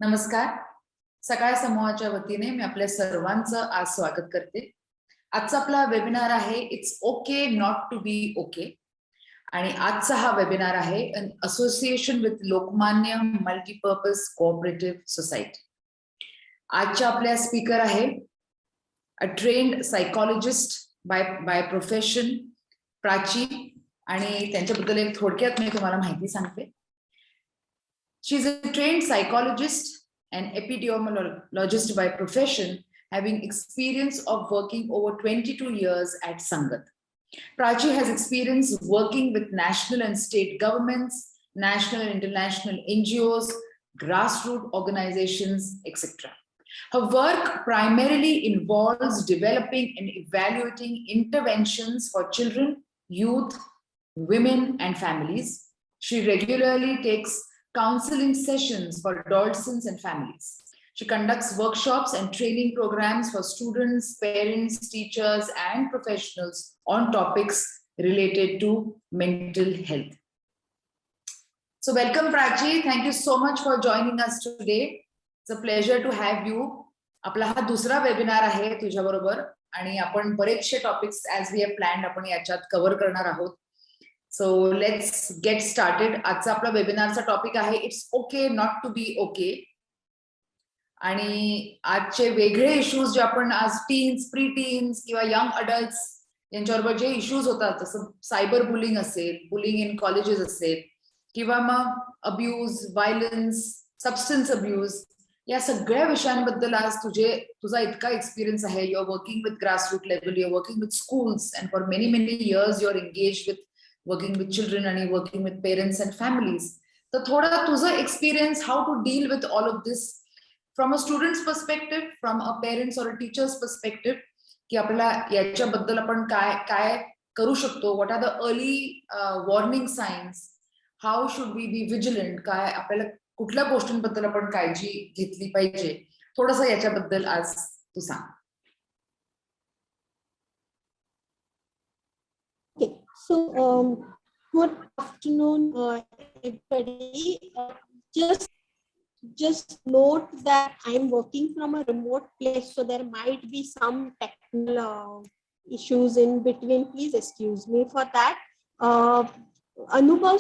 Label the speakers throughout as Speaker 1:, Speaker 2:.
Speaker 1: नमस्कार. सकाळ समूहाच्या वतीने मी आपल्या सर्वांचं आज स्वागत करते. आजचा आपला वेबिनार आहे it's okay not to be okay. आणि आजचा हा वेबिनार आहे in association with Lokmanya multipurpose cooperative society. आजच्या आपल्या स्पीकर आहे a trained psychologist by profession Prachi, आणि त्यांच्याबद्दल एक थोडक्यात मी तुम्हाला माहिती सांगते. She is a trained psychologist and epidemiologist by profession, having experience of working over 22 years at Sangat. Prachi has experience working with national and state governments, national and international NGOs, grassroots organizations, etc. Her work primarily involves developing and evaluating interventions for children, youth, women, and families. She regularly takes counseling sessions for adolescents and families. She conducts workshops and training programs for students, parents, teachers, and professionals on topics related to mental health. So welcome Prachi. Thank you so much for joining us today. It's a pleasure to have you. आपला हा दुसरा webinar आहे तुझ्या बरोबर, आणि आपण बरेचसे topics as we have planned आपण याच्यात कव्हर करणार आहोत. So let's get started. आजचा आपला वेबिनारचा टॉपिक आहे it's okay not to be okay. आणि आजचे वेगळे इश्यूज जे आपण आज टीन्स, प्री टीन्स किंवा यंग अडल्ट्स यांच्याबरोबर जे इश्यूज होतात, जसं सायबर बुलिंग असेल, बुलिंग इन कॉलेजेस असेल, किंवा मग अब्यूज, व्हायलन्स, सबस्टन्स अब्यूज, या सगळ्या विषयांबद्दल आज तुझा इतका एक्सपिरियन्स आहे. You are working with grassroot level, you are working with schools, and for many many years you are engage with working with children and working with parents and families. So thoda tuja experience how to deal with all of this from a student's perspective, from a parent's or a teacher's perspective, ki apल्याला याच्याबद्दल आपण काय करू शकतो, what are the early warning signs, how should we be vigilant, काय आपल्याला कुठल्या गोष्टींबद्दल आपण काळजी घेतली पाहिजे, थोडंसं याच्याबद्दल आज तू सांग.
Speaker 2: So, good afternoon, everybody. Just note that I'm working from a remote place, so there might be some technical issues in between. Please excuse me for that. अनुभव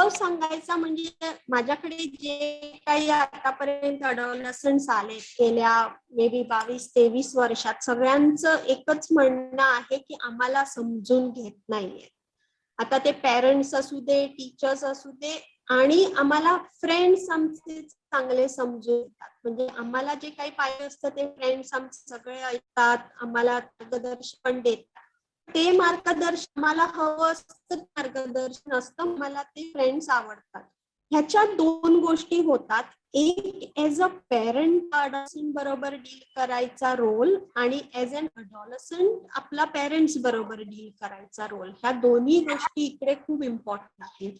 Speaker 2: सांगायचा म्हणजे माझ्याकडे जे काही आतापर्यंत अडॉलसंट्स आले गेल्या मे बी 22-23 वर्षात, सगळ्यांचं एकच म्हणणं आहे की आम्हाला समजून घेत नाहीये. आता ते पेरेंट्स असू दे, टीचर्स असू दे, आणि आम्हाला फ्रेंड्स आमचे चांगले समजून घेतात. म्हणजे आम्हाला जे काही पाहिजे असतं ते फ्रेंड्स आमचे सगळे ऐकतात, आम्हाला मार्गदर्शन देतात. ते मार्गदर्शन मला हवं असतं, मार्गदर्शन असतं, मला ते फ्रेंड्स आवडतात. ह्याच्या दोन गोष्टी होतात. एक ऍज अ पेरेंट अडॉलसंट बरोबर डील करायचा रोल, आणि ऍज अन अडॉलसंट आपला पेरेंट्स बरोबर डील करायचा रोल. ह्या दोन्ही गोष्टी इकडे खूप इम्पॉर्टंट आहेत.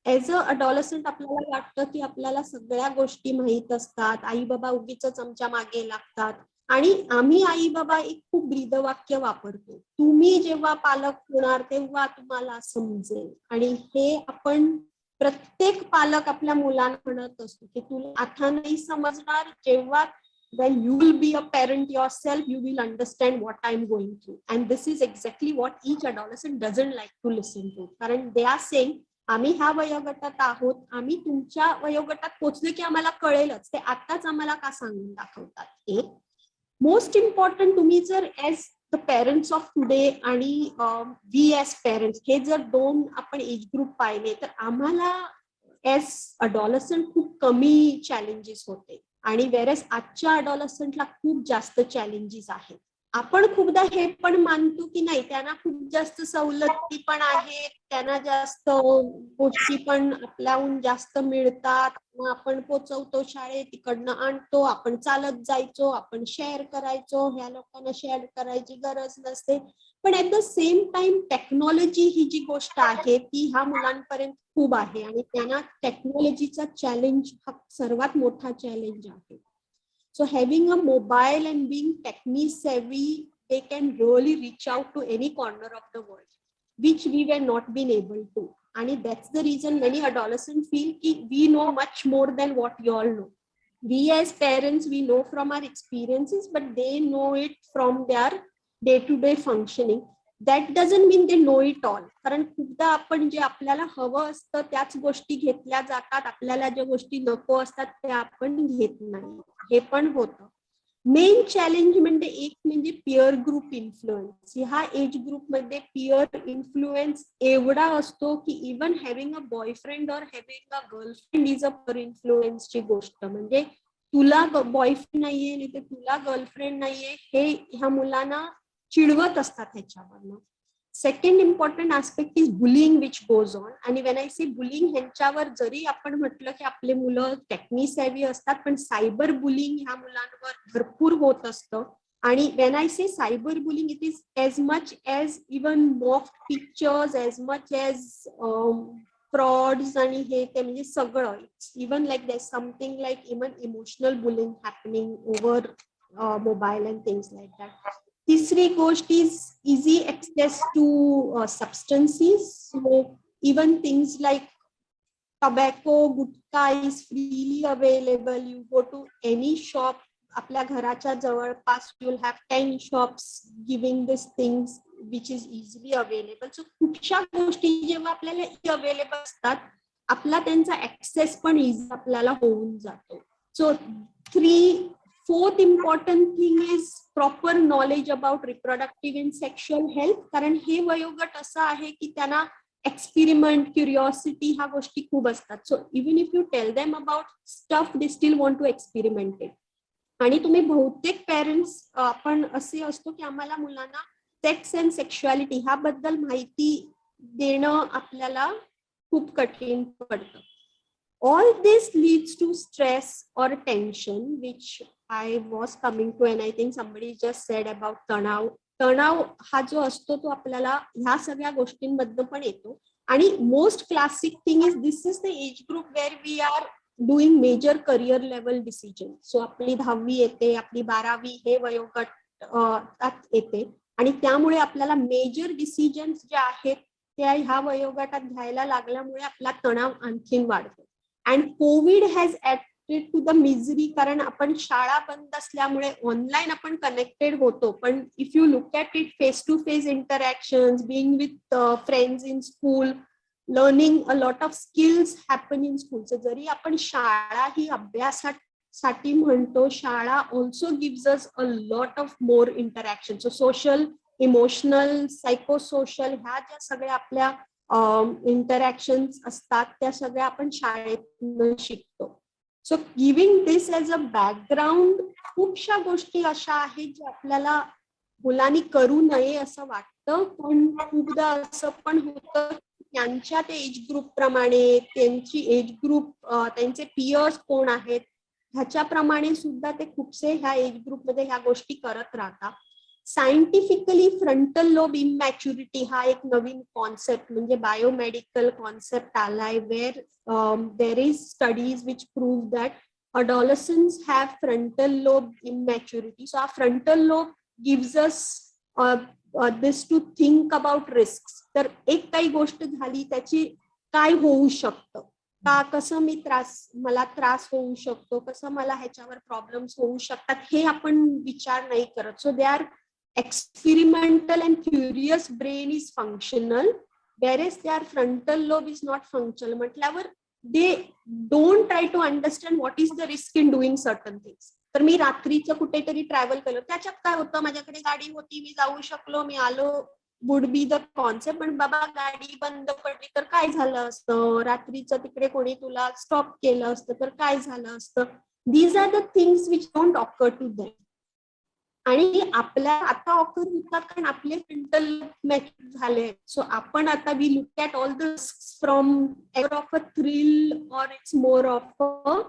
Speaker 2: ऍज अ अडॉलसंट आपल्याला वाटतं की आपल्याला सगळ्या गोष्टी माहीत असतात, आई बाबा उगीच आमच्या मागे लागतात, आणि आम्ही आई बाबा एक खूप ब्रीदवाक्य वापरतो, तुम्ही जेव्हा पालक होणार तेव्हा तुम्हाला समजेल. आणि हे आपण प्रत्येक पालक आपल्या मुलांना म्हणत असतो की तुला आता नाही समजणार, जेव्हा when you will be a parent yourself, you will understand what I'm going through. And this is exactly what each adolescent doesn't like to listen to. कारण they are saying, आम्ही ह्या वयोगटात आहोत, आम्ही तुमच्या वयोगटात पोहोचले की आम्हाला कळेलच, ते आताच आम्हाला का सांगून दाखवतात. एक मोस्ट इम्पॉर्टंट, तुम्ही जर as the parents of today आणि वी ऍज पेरेंट्स, हे जर दोन आपण एज ग्रुप पाहिले, तर आम्हाला ऍज अडॉलसंट खूप कमी चॅलेंजेस होते, आणि वेरेस आजच्या अडॉलसंटला खूप जास्त चॅलेंजेस आहेत. आपण खूपदा हे पण मानतो की नाही, त्यांना खूप जास्त सवलती पण आहेत, त्यांना जास्त गोष्टी पण आपल्याहून जास्त मिळतात, आपण पोचवतो शाळेत, तिकडनं आणतो, आपण चालत जायचो, आपण शेअर करायचो, ह्या लोकांना शेअर करायची गरज नसते. पण at the same time technology ही जी गोष्ट आहे ती ह्या मुलांपर्यंत खूप आहे, आणि त्यांना टेक्नॉलॉजीचा चॅलेंज हा सर्वात मोठा चॅलेंज आहे. So having a mobile and being technically savvy, they can really reach out to any corner of the world, which we were not been able to. आणि that's the reason many adolescent feel की we know much more than what you all know. We as parents, we know from our experiences, but they know it from their day-to-day functioning. That doesn't mean they know it all. कारण खूपदा आपण जे आपल्याला हवं असतं त्याच गोष्टी घेतल्या जातात, आपल्याला ज्या गोष्टी नको असतात त्या आपण घेत नाही, हे पण होतं. मेन चॅलेंज म्हणजे एक म्हणजे पिअर ग्रुप इन्फ्लुएन्स. ह्या एज ग्रुप मध्ये पिअर इन्फ्लुएन्स एवढा असतो की इवन हॅव्हिंग अ बॉयफ्रेंड और having a girlfriend is a peer इन्फ्लुएन्सची गोष्ट. म्हणजे तुला बॉयफ्रेंड नाहीये नाही तर तुला गर्लफ्रेंड नाहीये हे ह्या मुलांना चिडवत असतात ह्याच्यावरनं. Second important aspect is bullying which goes on. आणि वेन आय सी बुलिंग ह्यांच्यावर जरी आपण म्हटलं की आपले मुलं टेक्नी सॅव्ही असतात पण सायबर बुलिंग ह्या मुलांवर भरपूर होत असतं. आणि when I say cyber bullying it is as much as even mock pictures as much as frauds आणि हे ते म्हणजे सगळं. Even like there something like even emotional bullying happening over mobile and things like that. तिसरी गोष्ट is easy access to substances. So even things like tobacco, gutka is freely available. You go to any shop, आपल्या घराच्या जवळपास you will have 10 shops giving these things which is easily available. So खूपशा गोष्टी जेव्हा आपल्याला available असतात आपला त्यांचा access पण इझी आपल्याला होऊन जातो. So fourth important thing is proper knowledge about reproductive and sexual health. कारण हे वयोगट असं आहे की त्यांना एक्सपेरिमेंट क्युरिओसिटी ह्या गोष्टी खूप असतात. So even if you tell them about stuff they still want to experiment it. आणि तुम्ही बहुतेक पेरेंट्स आपण असे असतो की आम्हाला मुलांना सेक्स अँड सेक्शुअलिटी ह्याबद्दल माहिती देणं आपल्याला खूप कठीण पडतं. All this leads to stress or tension, which I was coming to, and I think somebody just said about तणाव. तणाव हा जो असतो तो आपल्याला ह्या सगळ्या गोष्टींमधनं पण येतो. आणि most classic thing is this is the age group where we are doing major career level decision. So आपली 10वी येते, आपली 12वी हे वयोगटात येते आणि त्यामुळे आपल्याला मेजर डिसिजन्स जे आहेत त्या ह्या वयोगटात घ्यायला लागल्यामुळे आपला तणाव आणखीन वाढतो. And covid has added to the misery. कारण आपण शाळा बंद असल्यामुळे ऑनलाईन आपण कनेक्टेड होतो, पण if you look at it face to face interactions, being with friends in school, learning a lot of skills happen in school. जरी आपण शाळा ही अभ्यासासाठी म्हणतो, शाळा also gives us a lot of more interaction. So social, emotional, psychosocial ह्या ज्या सगळ्या आपल्या इंटरॅक्शन्स असतात त्या सगळ्या आपण शाळेतून शिकतो. So giving this as a background खूपशा गोष्टी अशा आहेत ज्या आपल्याला मुलांनी करू नये असं वाटतं, पण खूपदा असं पण होतं त्यांच्या ते एज ग्रुप प्रमाणे त्यांची एज ग्रुप त्यांचे पियर्स कोण आहेत ह्याच्याप्रमाणे सुद्धा ते खूपसे ह्या एज ग्रुपमध्ये ह्या गोष्टी करत राहतात. सायंटिफिकली फ्रंटल लोब इमॅच्युरिटी हा एक नवीन कॉन्सेप्ट म्हणजे बायोमेडिकल कॉन्सेप्ट आलाय where there is studies which prove that adolescents have frontal lobe immaturity. So our frontal lobe gives us this to think about risks. तर एक काही गोष्ट झाली त्याची काय होऊ शकतं, का कसं मला त्रास होऊ शकतो, कसं मला ह्याच्यावर प्रॉब्लेम्स होऊ शकतात हे आपण विचार नाही करत. So they are experimental and curious brain is functional, whereas their frontal lobe is not functional. म्हटल्यावर they don't try to understand what is the risk in doing certain things. तर मी रात्रीचं कुठेतरी ट्रॅव्हल केलं, त्याच्यात काय होतं, माझ्याकडे गाडी होती, मी जाऊ शकलो, मी आलो, वुड बी द कॉन्सेप्ट. पण बाबा गाडी बंद पडली तर काय झालं असतं, रात्रीचं तिकडे कोणी तुला स्टॉप केलं असतं तर काय झालं असतं. These are the things which don't occur to them. आणि आपल्या आता ऑफर होतात कारण आपले फ्रंटल मॅच्युअर झाले. सो आपण आता we look at all the from of a thrill और it's more of a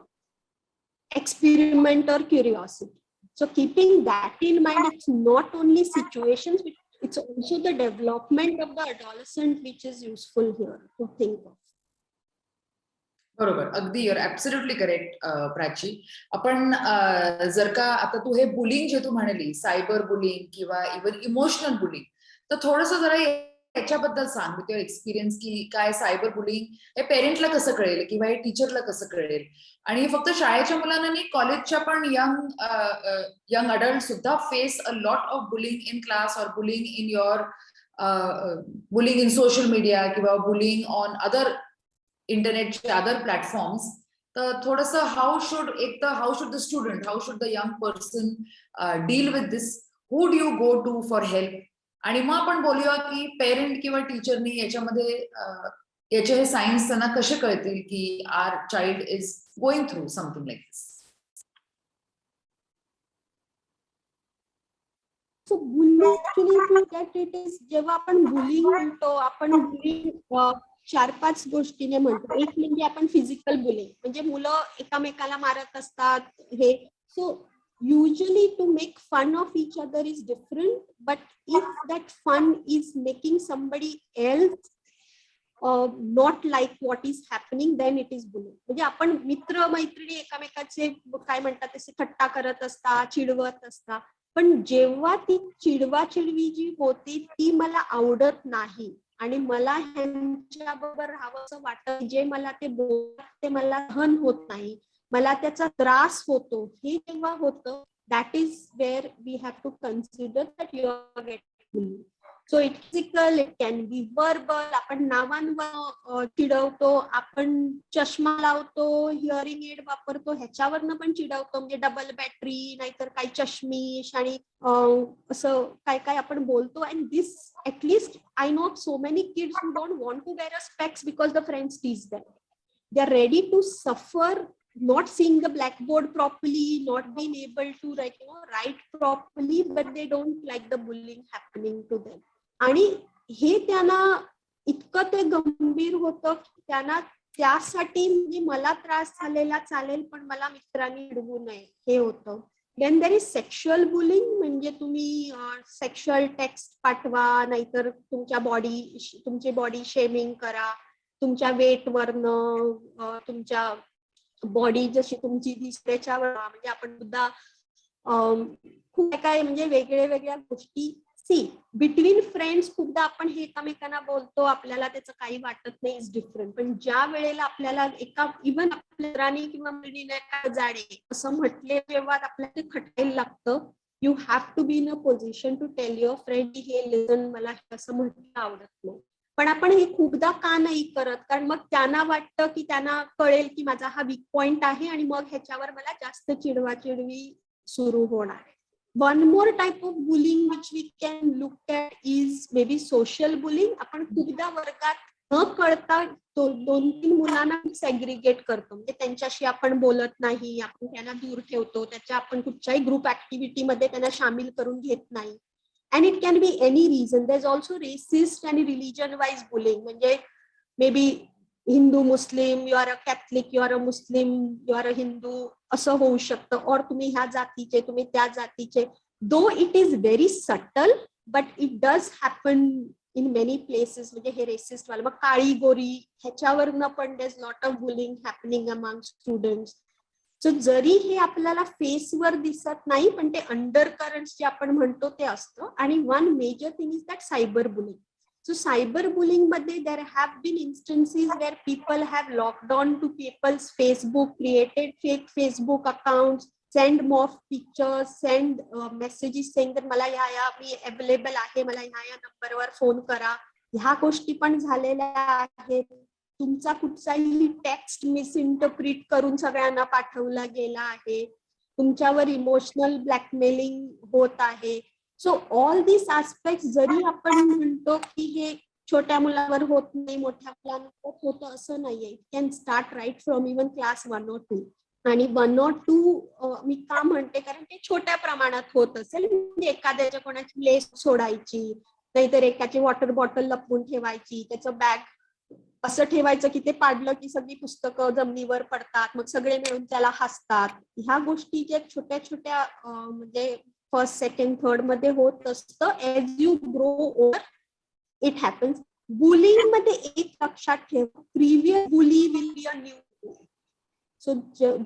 Speaker 2: experiment और curiosity. So keeping that in mind, it's not only situations, it's also the development of the adolescent which is useful here to think of.
Speaker 1: बरोबर, अगदी your absolutely correct Prachi. आपण जर का आता तू हे bullying जे तू म्हणाली, सायबर बुलिंग किंवा इव्हन इमोशनल बुलिंग, तर थोडंसं जरा याच्याबद्दल सांग, विथ युअर एक्सपिरियन्स, की काय सायबर बुलिंग हे पेरेंटला कसं कळेल किंवा हे टीचरला कसं कळेल. आणि हे फक्त शाळेच्या मुलांना नाही, कॉलेजच्या पण यंग अडल्ट सुद्धा face a lot of bullying in class or bullying in your bullying in social media किंवा बुलिंग ऑन अदर इंटरनेटचे अदर प्लॅटफॉर्म्स. तर थोडंसं how should the student, how should the young person deal with this, who do you go to for help. आणि मग आपण बोलूया की parent किंवा टीचरनी याच्यामध्ये याचे हे सायन्स त्यांना कसे कळतील की our child is going through something like this.
Speaker 2: So bullying actually जेव्हा आपण बुलिंग म्हणतो, आपण बुलिंग 4-5 गोष्टीने म्हणतो. एक म्हणजे आपण फिजिकल बुलिंग, म्हणजे मुलं एकामेकाला मारत असतात हे. So usually to make fun of each other is different, but if that fun is making somebody else not like what is happening, then it is bullying. म्हणजे आपण मित्र मैत्रिणी एकामेकाचे काय म्हणतात तसे थट्टा करत असतात, चिडवत असतात, पण जेव्हा ती चिडवाचिडवी जी होती ती मला आवडत नाही आणि मला ह्यांच्या बरोबर राहावंसं वाटत, जे मला ते बोलतात ते मला सहन होत नाही, मला त्याचा त्रास होतो, हे जेव्हा होतं, that is where we have to consider that you are getting bullied. So it's physical, it can be verbal. आपण नावांवर चिडवतो, आपण चष्मा लावतो, हिअरिंग एड वापरतो, ह्याच्यावरनं पण चिडवतो, म्हणजे डबल बॅटरी, नाहीतर काही चष्मीश आणि असं काय काय आपण बोलतो. And this at least I know so many kids who don't want to wear a specs because the friends teach them. They are ready to suffer not seeing the blackboard properly, not being able to write properly, but they don't like the bullying happening to them. आणि हे त्यांना इतकं ते गंभीर होतं की त्यांना त्यासाठी म्हणजे मला त्रास झालेला चालेल पण मला मित्रांनी चिडवू नये हे होतं. Then there is sexual bullying, म्हणजे तुम्ही सेक्शुअल टेक्स्ट पाठवा, नाहीतर तुमची बॉडी शेमिंग करा, तुमच्या वेट वरनं, तुमच्या बॉडी जशी तुमची दिसण्याच्यावर, म्हणजे आपण सुद्धा खूप काय म्हणजे वेगळ्या गोष्टी. सी बिटवीन फ्रेंड्स खूपदा आपण हे एकामेकांना बोलतो, आपल्याला त्याचं काही वाटत नाही, इज डिफरंट. पण ज्या वेळेला आपल्याला इव्हन आपल्या राणी किंवा मुलीने काय जाडे असं म्हटले, जेव्हा आपल्याला खटायला लागतं, you have to be in a position to tell your friend hey listen, मला असं म्हटलं आवडत नाही. पण आपण हे खूपदा का नाही करत, कारण मग त्यांना वाटतं की त्यांना कळेल की माझा हा वीक पॉइंट आहे आणि मग ह्याच्यावर मला जास्त चिडवाचिडवी सुरू होणार. One more type of bullying which we can look at is maybe social bullying. आपण खूपदा वर्गात न कळता 2-3 मुलांना सेग्रिगेट करतो, म्हणजे त्यांच्याशी आपण बोलत नाही, आपण त्यांना दूर ठेवतो, त्याच्या आपण कुठच्याही ग्रुप ऍक्टिव्हिटी मध्ये त्यांना सामील करून घेत नाही. And it can be any reason. There's also racist and religion wise bullying, म्हणजे maybe Hindu Muslim, you are a Catholic, you are a Muslim, you are a Hindu, असं होऊ शकतं. और तुम्ही ह्या जातीचे, तुम्ही त्या जातीचे. Though it is very subtle but it does happen in many places. म्हणजे हे रेसिस्ट वाला, मग काळी गोरी ह्याच्यावरनं पण there is lot of bullying happening among students. So जरी हे आपल्याला फेसवर दिसत नाही, पण ते अंडर करंट्स जे आपण म्हणतो ते असतं. आणि one major thing is that cyber bullying. So cyberbullying मध्ये there have been instances where people have logged on to people's Facebook, created fake Facebook accounts, send morph pictures, send messages saying that मला या मी available आहे, मला या नंबरवर phone करा. ह्या गोष्टी पण झालेल्या आहेत. तुमचा कुठचाही टेक्स्ट मिसइंटरप्रिट करून सगळ्यांना पाठवला गेला आहे. तुमच्यावर इमोशनल ब्लॅकमेलिंग होत आहे. सो ऑल दिस आस्पेक्ट, जरी आपण म्हणतो की हे छोट्या मुलावर होत नाही, मोठ्या मुलांवर होतं असं नाहीये. It can start right from even class 1 or 2. आणि 1 or 2 मी का म्हणते, कारण ते छोट्या प्रमाणात होत असेल. म्हणजे एखाद्याच्या कोणाची लेस सोडायची, नाहीतर एकाची वॉटर बॉटल लपवून ठेवायची, त्याचं बॅग असं ठेवायचं की ते पाडलं की सगळी पुस्तकं जमिनीवर पडतात, मग सगळे मिळून त्याला हसतात. ह्या गोष्टी ज्या छोट्या छोट्या म्हणजे फर्स्ट, सेकंड, थर्ड मध्ये होत असतं. As you grow older it happens. Bullying मध्ये एक लक्षात ठेव, previous bully will be a new bully. So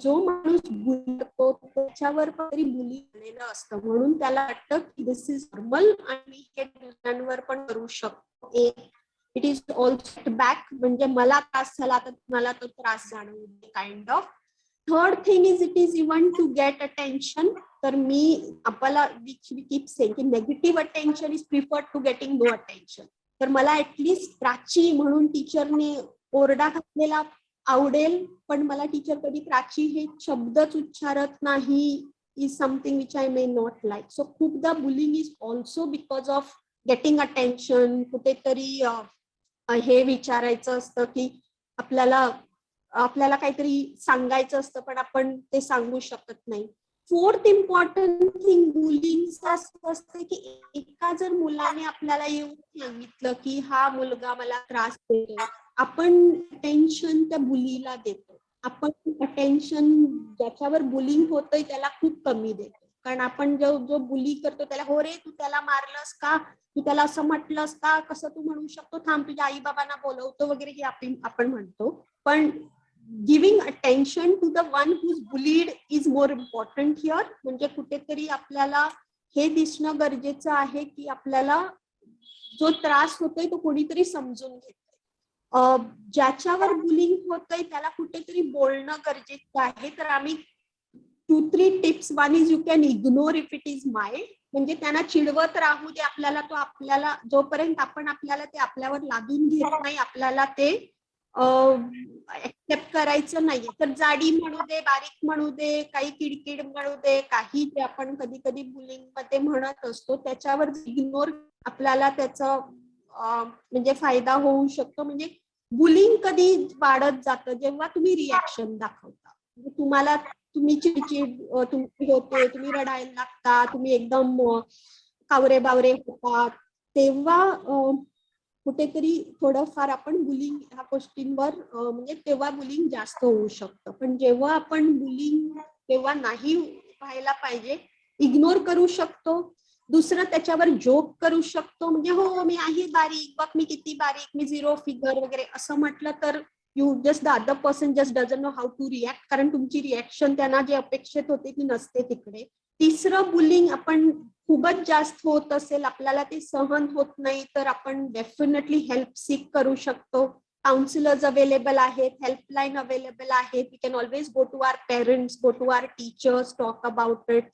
Speaker 2: जो माणूस बुली करतो त्याच्यावर तरी बुली झालेलं असतं, म्हणून त्याला वाटतं की दिस इज नॉर्मल आणि हे दुसऱ्यांवर पण करू शकतो. इट इज ऑल्सो बॅक, म्हणजे मला त्रास झाला तर मला तो त्रास जाणवू दे kind of. Third thing is it is even to get attention. तर मी आपल्याला कीप सेइंग की negative attention is preferred to getting no attention. तर मला ऍटलीस्ट प्राची म्हणून टीचरने ओरडा घातलेला आवडेल, पण मला टीचर कधी प्राची हे शब्दच उच्चारत नाही is something which I may not like. So खूपदा bullying is also because of getting attention. कुठेतरी हे विचारायचं असतं की आपल्याला काहीतरी सांगायचं असतं पण आपण ते सांगू शकत नाही. फोर्थ इम्पॉर्टंट थिंग बुलिंग असं असतं की एका जर मुलाने आपल्याला येऊन सांगितलं की हा मुलगा मला त्रास देतो, आपण टेन्शन त्या बुलीला देतो. आपण अटेन्शन ज्याच्यावर बुलिंग होतंय त्याला खूप कमी देतो. कारण आपण जो बुली करतो त्याला, हो रे तू त्याला मारलंस का, तू त्याला असं म्हटलंस का, कसं तू म्हणू शकतो, थांब तुझ्या आई बाबांना बोलवतो वगैरे हे आपण म्हणतो. पण giving attention to the one who's bullied is more important here. म्हणजे कुठेतरी आपल्याला हे दिसणं गरजेचं आहे की आपल्याला जो त्रास होतोय तो कोणीतरी समजून घेतोय. ज्याच्यावर बुलिंग होतंय त्याला कुठेतरी बोलणं गरजेचं आहे. तर आम्ही 2-3 tips. One is you can ignore if it is mild. म्हणजे त्यांना चिडवत राहू दे, आपल्याला जोपर्यंत आपण आपल्याला ते आपल्यावर लादून घेत नाही, आपल्याला ते एक्सेप्ट करायचं नाहीये. तर जाडी म्हणू दे, बारीक म्हणू दे, काही किडकिड म्हणू दे, काही जे आपण कधी कधी बुलिंग मध्ये म्हणत असतो त्याच्यावर इग्नोर आपल्याला त्याचा म्हणजे फायदा होऊ शकतो. म्हणजे बुलिंग कधी वाढत जातं जेव्हा तुम्ही रिॲक्शन दाखवता. तुम्ही चिडचिड तुमची होते, तुम्ही रडायला लागता, तुम्ही एकदम कावरे बावरे होतात, तेव्हा कुठेतरी थोडंफार आपण बुलिंग ह्या गोष्टींवर म्हणजे तेव्हा बुलिंग जास्त होऊ शकतं. पण जेव्हा आपण बुलिंग तेव्हा नाही व्हायला पाहिजे, इग्नोर करू शकतो. दुसरं त्याच्यावर जोक करू शकतो. म्हणजे हो मी आहे बारीक, बघ मी किती बारीक, मी 0 फिगर वगैरे असं म्हटलं तर you just the other person just doesn't know how to react. कारण तुमची रिॲक्शन त्यांना जे अपेक्षित होते ती नसते तिकडे. तिसरं बुलिंग आपण खूपच जास्त होत असेल, आपल्याला ते सहन होत नाही, तर आपण डेफिनेटली हेल्प सीक करू शकतो. काउन्सिलर्स अवेलेबल आहेत, हेल्पलाईन अवेलेबल आहेत. We can always go to our parents, go to our teachers, talk about it.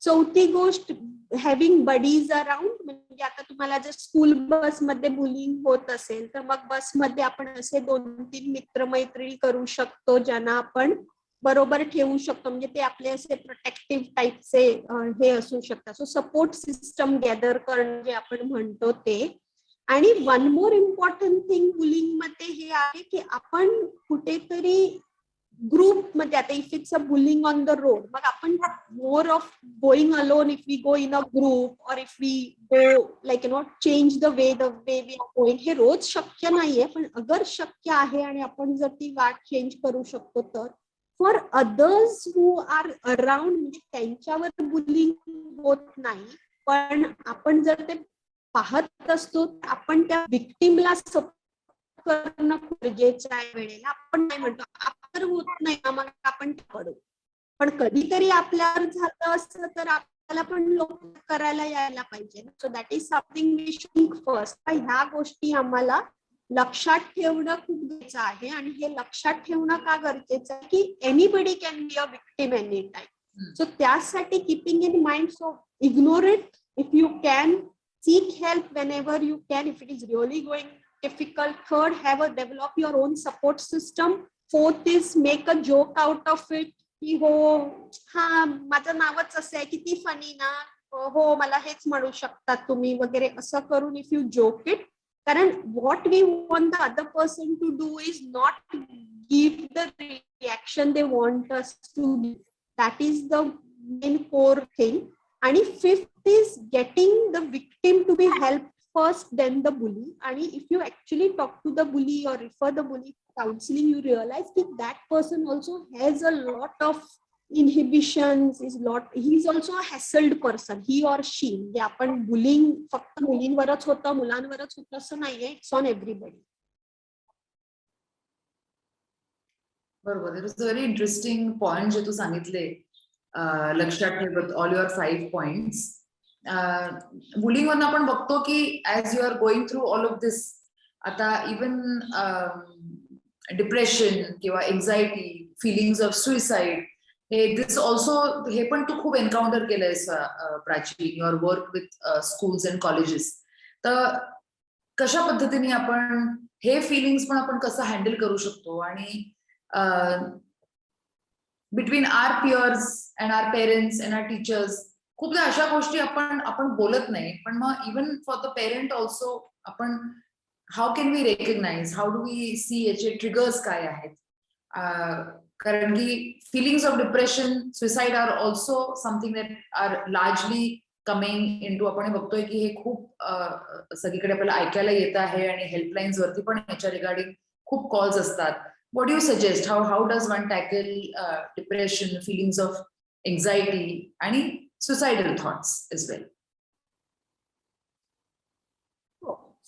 Speaker 2: चौथी गोष्ट, हॅव्हिंग बडीज अराउंड. म्हणजे आता तुम्हाला जर स्कूल बसमध्ये बुलिंग होत असेल तर मग बसमध्ये आपण असे 2-3 मित्रमैत्रिणी करू शकतो ज्यांना आपण बरोबर ठेवू शकतो. म्हणजे ते आपले असे प्रोटेक्टिव्ह टाईपचे हे असू शकतात. सो सपोर्ट सिस्टम गॅदर करणं जे आपण म्हणतो ते. आणि one more important thing bullying मध्ये हे आहे की आपण कुठेतरी ग्रुप मध्ये, आता if it's a bullying on the road, मग आपण more of going alone if we go in a group और if we go like change the way we are going. हे रोज शक्य नाहीये, पण अगर शक्य आहे आणि आपण जर ती वाट चेंज करू शकतो तर for others who are around, म्हणजे त्यांच्यावर बुलिंग होत नाही, पण आपण जर ते पाहत असतो आपण त्या विक्टिमला करणं गरजेचं आहे. वेळेला आपण नाही म्हणतो आपण होत नाही मग आपण पडू, पण कधीतरी आपल्यावर झालं असतं तर आपल्याला पण लोक करायला यायला पाहिजे. So that is something we should think first. ह्या गोष्टी आम्हाला लक्षात ठेवणं खूप गरजेचं आहे. आणि हे लक्षात ठेवणं का गरजेचं आहे की anybody can be a victim any time. So त्यासाठी keeping in mind, so ignore it if you can, seek help whenever you can if it is really going difficult. Third, develop your own support system. Fourth is make a joke out of it. की हो हा माझं नावच असं आहे, किती funny ना, हो मला हेच म्हणू शकतात तुम्ही वगैरे असं करून इफ यू जोक इट. कारण what we want the other person to do is not give the reaction they want us to give. That is the main core thing. And fifth is getting the victim to be helped first, then the bully. And if you actually talk to the bully or refer the bully to counseling, you realize that person also has a lot of inhibitions. He's also a hassled person, he or she. म्हणजे आपण bullying फक्त मुलींवरच होतं, मुलांवरच होतं असं नाहीये. It's on everybody.
Speaker 1: बरोबर. It is very interesting point जे तू सांगितले. लक्षात ठेवत ऑल युअर 5 पॉइंट्स. मुलींवरनं आपण बघतो की as you are going through all of this, आता इवन डिप्रेशन किंवा एन्झायटी, फिलिंग्स ऑफ सुइसाइड, हे दिस ऑल्सो, हे पण तू खूप एन्काउंटर केलंयस Prachi, in your work with schools and colleges. तर कशा पद्धतीने आपण हे फिलिंग्स पण आपण कसं हँडल करू शकतो, आणि between our peers and our parents and our teachers खूपदा अशा गोष्टी आपण बोलत नाही, पण मग even for the parent also आपण how can we recognise, how do we see याचे ट्रिगर्स काय आहेत. कारण की feelings of depression, suicide are also something that are largely coming in to, आपण बघतोय की हे खूप सगळीकडे आपल्याला ऐकायला येत आहे, आणि हेल्पलाईन्स वरती पण याच्या रिगार्डिंग खूप कॉल्स असतात. What do you suggest? How does one tackle depression, feelings of anxiety, and suicidal thoughts as well?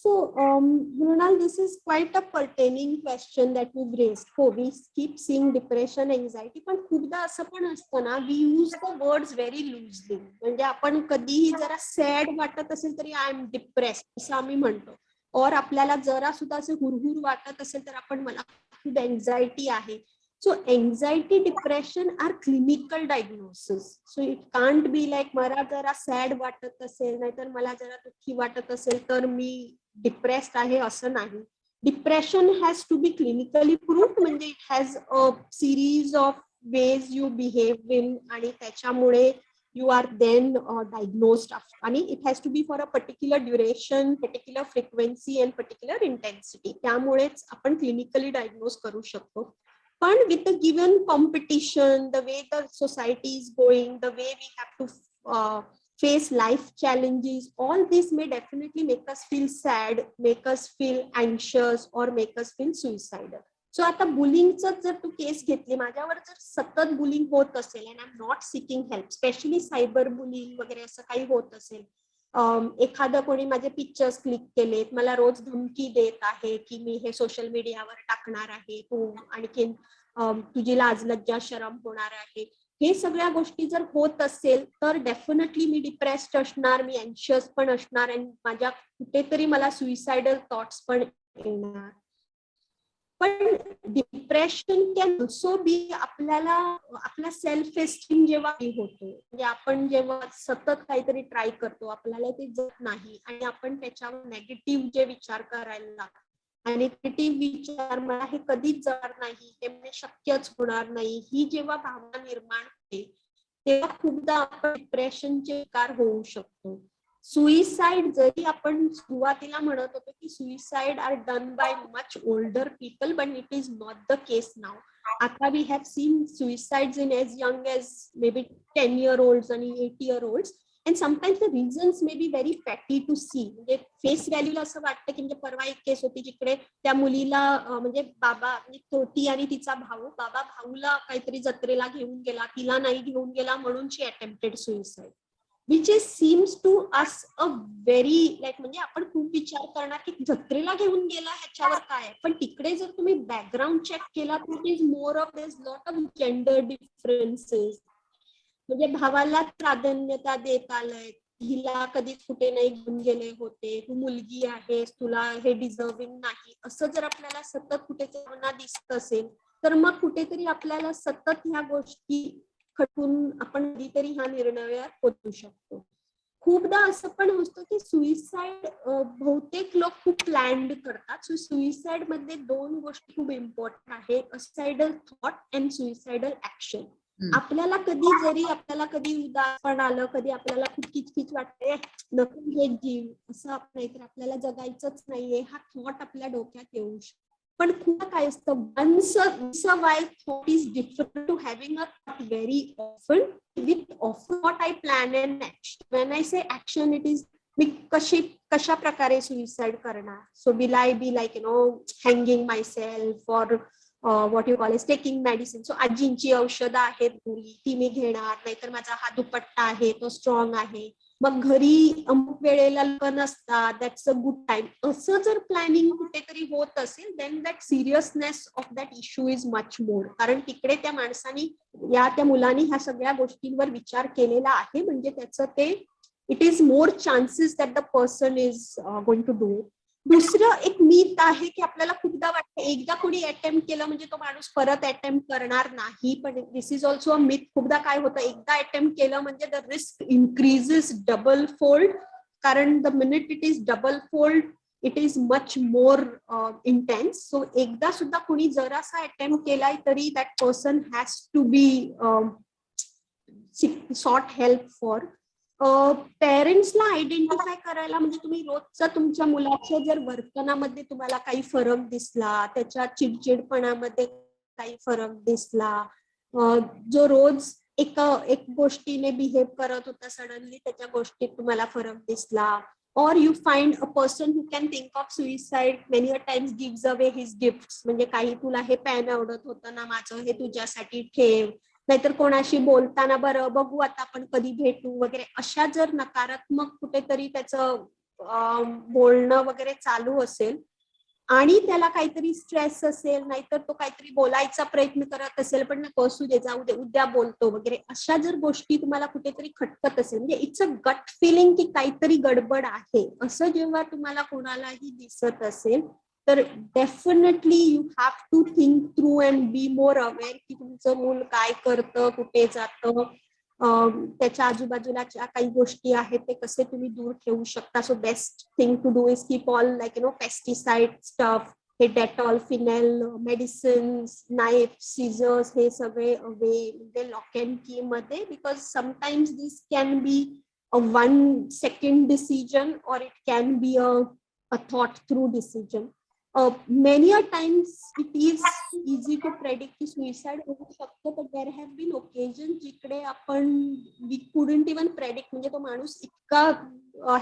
Speaker 2: So, Mrinal, this is quite a pertaining question that we've raised. हो, we keep seeing depression, anxiety, पण खूपदा असं पण असतं ना, we use the words very loosely. म्हणजे आपण कधीही जरा सॅड वाटत असेल तरी आय एम डिप्रेस्ड असं आम्ही म्हणतो. और आपल्याला जरा सुद्धा असं हुरहुर वाटत असेल तर आपण मला खूप एन्झायटी आहे. So anxiety, depression are clinical diagnosis. So it can't be like मला जरा सॅड वाटत असेल, नाहीतर मला जरा दुःखी वाटत असेल तर मी डिप्रेस्ड आहे असं नाही. Depression has to be clinically proved, म्हणजे it has a series of ways you behave in, आणि त्याच्यामुळे you are then diagnosed, and it has to be for a particular duration, particular frequency and particular intensity. त्यामुळेच आपण clinically diagnose करू शकतो. पण with the given competition, the way the society is going, the way we have to face life challenges, all this may definitely make us feel sad, make us feel anxious, or make us feel suicidal. So आता बुलिंगचं जर तू केस घेतली, माझ्यावर जर सतत bullying होत असेल and I am not seeking help, specially cyber bullying वगैरे असं काही होत असेल, एखादं कोणी माझे पिक्चर्स क्लिक केलेत, मला रोज धमकी देत आहे की मी हे सोशल मीडियावर टाकणार आहे, तू आणखीन तुझी लाज लज्जा शरम होणार आहे, हे सगळ्या गोष्टी जर होत असेल तर डेफिनेटली मी डिप्रेस्ड असणार, मी अँशियस पण असणार, आणि माझ्या कुठेतरी मला सुइसाइडल थॉट्स पण येणार. पण डिप्रेशन कॅन ऑल्सो बी आपला सेल्फ एस्टीम जेव्हा होतो, म्हणजे आपण जेव्हा सतत काहीतरी ट्राय करतो, आपल्याला ते जमत नाही आणि आपण त्याच्यावर नेगेटिव्ह जे विचार करायला लागतो, आणि नेगेटिव्ह विचार मला हे कधीच जमणार नाही, हे म्हणजे शक्यच होणार नाही, ही जेव्हा भावना निर्माण होते तेव्हा खूपदा आपण डिप्रेशनचे शिकार होऊ शकतो. सुइसाइड जरी आपण सुरुवातीला म्हणत होतो की suicide are done by much older people, but it is not the case now. आता we have seen suicides in as young age may be 10-year-olds आणि 8-year-olds, and sometimes the reasons may be very petty to see. म्हणजे face व्हॅल्यूला असं वाटतं की म्हणजे परवा एक केस होती जिकडे त्या मुलीला म्हणजे बाबा, म्हणजे ती आणि तिचा भाऊ, बाबा भाऊला काहीतरी जत्रेला घेऊन गेला, तिला नाही घेऊन गेला म्हणून she attempted suicide. which is seems to us a very like, म्हणजे आपण खूप विचार करणार की जत्रेला घेऊन गेला ह्याच्यावर काय, पण तिकडे जर तुम्ही बॅकग्राऊंड चेक केला तर it is more of this lot of gender differences. म्हणजे भावाला प्राधान्यता देत आलंय, हिला कधीच कुठे नाही घेऊन गेले होते, तू मुलगी आहेस, तुला हे डिझर्विंग नाही, असं जर आपल्याला सतत कुठेतरी दिसत असेल तर मग कुठेतरी आपल्याला सतत ह्या गोष्टी खटून आपण कधीतरी ह्या निर्णयावर पोहोचू शकतो. खूपदा असं पण होतं की सुइसाइड बहुतेक लोक खूप प्लॅन्ड करतात. सो सुइसाइड मध्ये दोन गोष्टी खूप इम्पॉर्टंट आहे, suicidal thought and suicidal action. आपल्याला कधी उदासपण आलं, कधी आपल्याला खूप किचकिच वाटते, नको हे जीव असं नाहीतर आपल्याला जगायचंच नाहीये, हा थॉट आपल्या डोक्यात येऊ शकतो. पण खूप काय असतं, once a while thought is different to having a thought very often. With often what I plan and action. When I say action, it is मी कशा प्रकारे सुइसाइड करणार. So will I be like hanging myself, और what you call is taking medicine. So आजींची औषधं आहेत ती मी घेणार, नाहीतर माझा हा दुपट्टा आहे तो स्ट्रॉंग आहे, मग घरी अमुक वेळेला लोक नसतात, दॅट्स अ गुड टाइम, असं जर प्लॅनिंग कुठेतरी होत असेल then that seriousness of that issue is much more. कारण तिकडे त्या माणसानी त्या मुलांनी ह्या सगळ्या गोष्टींवर विचार केलेला आहे, म्हणजे त्याचं ते it is more chances that the person is going to do. दुसरं एक मीथ आहे की आपल्याला खूपदा वाटतं एकदा कोणी अटेम्प्ट केलं म्हणजे तो माणूस परत अटेम्प्ट करणार नाही, पण this is also a myth. खूपदा काय होतं, एकदा अटेम्प्ट केलं म्हणजे the risk increases double fold, कारण the minute it is double fold it is much more intense. So एकदा सुद्धा कोणी जरासा अटेम्प्ट केलाय तरी that person has to be sought help for. पेरेंट्सला आयडेंटिफाय करायला म्हणजे तुम्ही रोजचा तुमच्या मुलाच्या जर वर्तनामध्ये तुम्हाला काही फरक दिसला, त्याच्या चिडचिडपणामध्ये काही फरक दिसला, जो रोज एक गोष्टीने बिहेव करत होता सडनली त्याच्या गोष्टीत तुम्हाला फरक दिसला, or you find a person who can think of suicide many a times gives away his gifts. म्हणजे काही तुला हे पॅन आवडत होतं ना माझं, हे तुझ्यासाठी ठेव, नाहीतर कोणाशी बोलताना बरं बघू आता आपण कधी भेटू वगैरे, अशा जर नकारात्मक कुठेतरी त्याचं बोलणं वगैरे चालू असेल आणि त्याला काहीतरी स्ट्रेस असेल, नाहीतर तो काहीतरी बोलायचा प्रयत्न करत असेल पण नको असू दे जाऊ दे उद्या बोलतो वगैरे, अशा जर गोष्टी तुम्हाला कुठेतरी खटकत असेल म्हणजे इट्स अ गट फिलिंग की काहीतरी गडबड आहे, असं जेव्हा तुम्हाला कोणालाही दिसत असेल तर definitely you have to think through and be more aware की तुमचं मूल काय करतं, कुठे जातं, त्याच्या आजूबाजूला ज्या काही गोष्टी आहेत ते कसे तुम्ही दूर ठेवू शकता. So best thing to do is keep all like pesticide stuff, हे Dettol, phenyl, medicines, knife, scissors, हे सगळे अवे म्हणजे लॉक अँड की मध्ये, because sometimes this can be a 1 second decision or it can be a thought through decision. Many a times it is easy to predict की suicide होऊ शकतो, but there have been occasions जिकडे आपण we couldn't even predict, म्हणजे तो माणूस इतका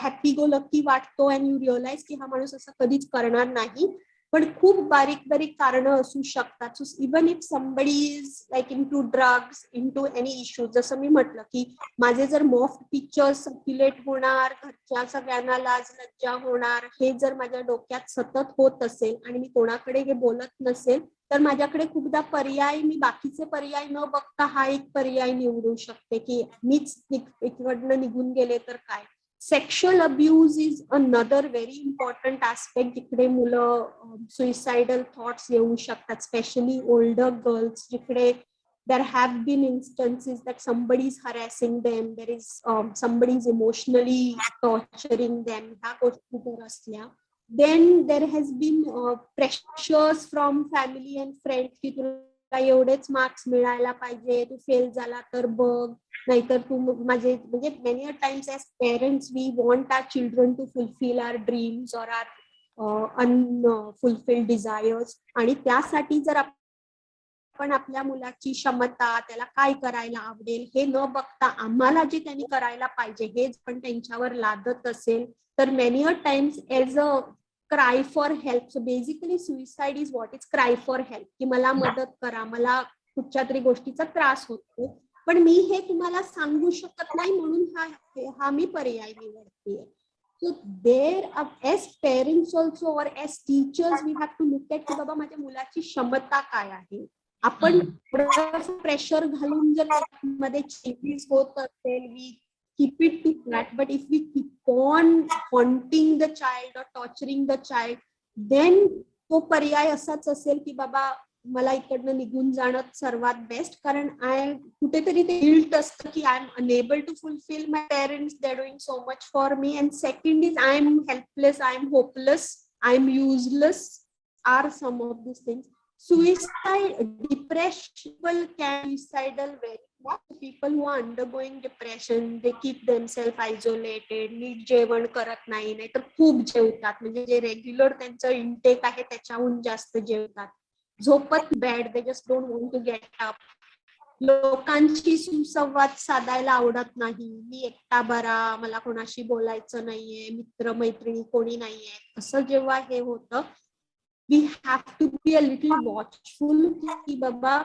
Speaker 2: happy go lucky वाटतो and you realize की हा माणूस असं कधीच करणार नाही, पण खूप बारीक बारीक कारणं असू शकतात. So even if somebody is like into drugs, into any issue, जसं मी म्हटलं की माझे जर मॉफ्ट पिक्चर्स सर्क्युलेट होणार, घरच्या सगळ्यांना लाज लज्जा होणार, हे जर माझ्या डोक्यात सतत होत असेल आणि मी कोणाकडे हे बोलत नसेल तर माझ्याकडे खूपदा पर्याय, मी बाकीचे पर्याय न बघता हा एक पर्याय निवडू शकते की मीच इकडनं निघून गेले तर काय. Sexual abuse is another very important aspect जिकडे मुलं सुइसाइडल थॉट्स येऊ शकतात, स्पेशली ओल्डर गर्ल्स, जिकडे there have been instances that somebody is harassing them, there is somebody is emotionally torturing them, ह्या गोष्टी जर असल्या, then there has been pressures from family and friends की तुला एवढेच मार्क्स मिळायला पाहिजे, तू फेल झाला तर बघ, नाहीतर तू माझे, म्हणजे many a times as parents we want our children to fulfill our dreams or our unfulfilled desires, आणि त्यासाठी जर आपण आपल्या मुलाची क्षमता, त्याला काय करायला आवडेल हे न बघता आम्हाला जे त्यांनी करायला पाहिजे हेच पण त्यांच्यावर लादत असेल तर many a times as a cry for help. So basically suicide is what is cry for help, की मला मदत करा, मला कुठच्या तरी गोष्टीचा त्रास होतो पण मी हे तुम्हाला सांगू शकत नाही म्हणून हा मी पर्याय निवडते. So there, as parents also or as teachers, we have to look at की बाबा माझ्या मुलाची क्षमता काय आहे. आपण प्रेशर घालून जर मध्ये चेंजेस होत असेल, we keep it to that, but if we keep on haunting the child or torturing the child, then तो पर्याय असाच असेल की बाबा मला इकडनं निघून जाणं सर्वात बेस्ट, कारण कुठेतरी ते गिल्ट असतं की I am unable to fulfil my parents, they are doing so much for me, and second is I am helpless, I am hopeless, I am useless, are some of this things. Suicide, depression can be suicidal very much. People who are undergoing depression, they keep themselves isolated, नीट जेवण करत नाही, नाहीतर खूप जेवतात, म्हणजे जे regular त्यांचं intake आहे त्याच्याहून जास्त जेवतात, झोपत bed, they just don't want to get up, लोकांशी सुसंवाद साधायला आवडत नाही, मी एकटा बरा, मला कोणाशी बोलायचं नाहीये, मित्र मैत्रिणी कोणी नाहीये, असं जेव्हा हे होतं, we have to be a little watchful ki baba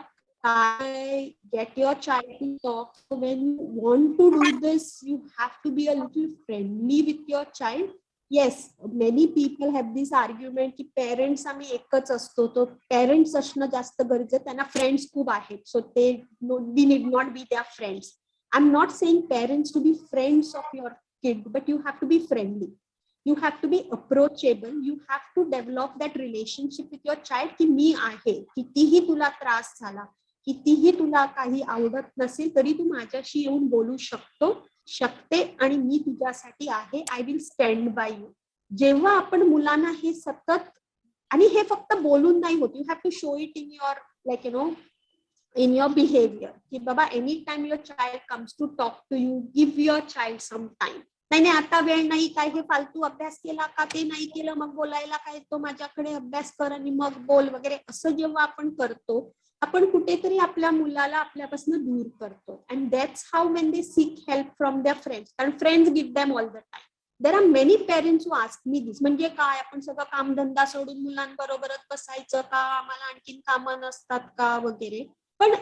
Speaker 2: get your child to talk. So when you want to do this, you have to be a little friendly with your child. Yes, many people have this argument की parents आम्ही एकच असतो, तो parents असणं जास्त गरजेचं, त्यांना friends खूप आहेत, सो ते we need not be their friends. I'm not saying parents to be friends of your kid, but you have to be friendly. You have to be approachable. You have to develop that relationship with your child की मी आहे, कितीही तुला त्रास झाला, कितीही तुला काही आवडत नसेल तरी तू माझ्याशी येऊन बोलू शकते आणि मी तुझ्यासाठी आहे. I will stand by you. जेव्हा आपण मुलांना हे सतत, आणि हे फक्त बोलून नाही होत, you have to show it in your like in your behavior की बाबा anytime your child comes to talk to you, give your child some time. नाही आता वेळ नाही, काय हे फालतू अभ्यास केला का, ते नाही केलं, मग बोलायला काय, तो माझ्याकडे अभ्यास कर आणि मग बोल वगैरे, असं जेव्हा आपण करतो आपण कुठेतरी आपल्या मुलाला आपल्यापासून दूर करतो. And that's how when they seek help from their friends, कारण friends give them all the time. There are many parents who ask me this, म्हणजे काय आपण सगळं कामधंदा सोडून मुलांबरोबरच बसायचं का, आम्हाला आणखीन कामं नसतात का वगैरे. पण